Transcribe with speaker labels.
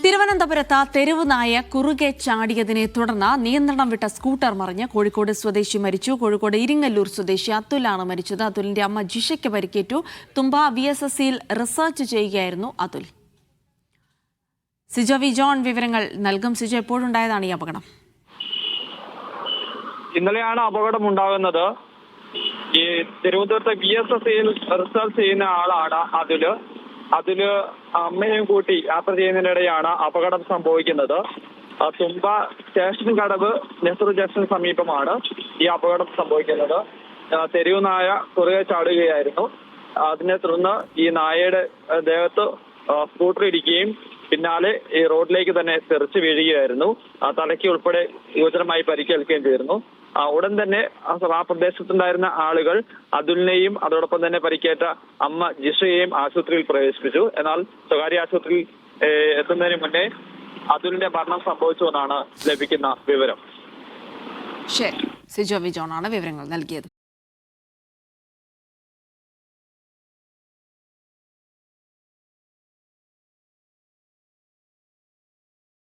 Speaker 1: തിരുവനന്തപുരത്ത് തെരുവ് നായ കുറുകെ ചാടിയതിനെ തുടർന്ന് നിയന്ത്രണം വിട്ട സ്കൂട്ടർ മറിഞ്ഞ് കോഴിക്കോട് സ്വദേശി മരിച്ചു. കോഴിക്കോട് ഇരിങ്ങല്ലൂർ സ്വദേശി അതുലാണ് മരിച്ചത്. അതുലിന്റെ അമ്മ ജിഷയ്ക്ക് പരിക്കേറ്റു. തുമ്പ VSSCയിൽ റിസർച്ച് ചെയ്യുകയായിരുന്നു അതുൽ. സിജോ വി ജോൺ വിവരങ്ങൾ നൽകും. സിജോ, എപ്പോഴുണ്ടായതാണ് ഈ അപകടം?
Speaker 2: ഇന്നലെയാണ് അപകടം ഉണ്ടാകുന്നത്. ഈ തിരുവനന്തപുരത്തെ VSSCയിൽ റിസർച്ച് ചെയ്യുന്ന ആളാണ് അതില് അമ്മയും കൂട്ടി യാത്ര ചെയ്യുന്നതിനിടെയാണ് അപകടം സംഭവിക്കുന്നത്. തുമ്പ സ്റ്റേഷൻ കടവ് നെഹ്റു ജംഗ്ഷന് സമീപമാണ് ഈ അപകടം സംഭവിക്കുന്നത്. തെരുവ് നായ കുറുകെ ചാടുകയായിരുന്നു. അതിനെ തുടർന്ന് ഈ നായയുടെ ദേഹത്ത് സ്കൂട്ടർ ഇടിക്കുകയും പിന്നാലെ ഈ റോഡിലേക്ക് തന്നെ തെറിച്ച് വീഴുകയായിരുന്നു. തലയ്ക്ക് ഉൾപ്പെടെ ഗുരുതരമായി പരിക്കേൽക്കുകയും ചെയ്തിരുന്നു. ഉടൻ തന്നെ ആ പ്രദേശത്തുണ്ടായിരുന്ന ആളുകൾ അതുലിനെയും അതോടൊപ്പം തന്നെ പരിക്കേറ്റ അമ്മ ജിഷയെയും ആശുപത്രിയിൽ പ്രവേശിപ്പിച്ചു. എന്നാൽ സ്വകാര്യ ആശുപത്രിയിൽ എത്തുന്നതിന് മുന്നേ അതുലിന്റെ മരണം സംഭവിച്ചുവെന്നാണ് ലഭിക്കുന്ന വിവരം.
Speaker 1: ശരി, സിജോ വി ജോൺ ആണ് വിവരങ്ങൾ നൽകിയത്.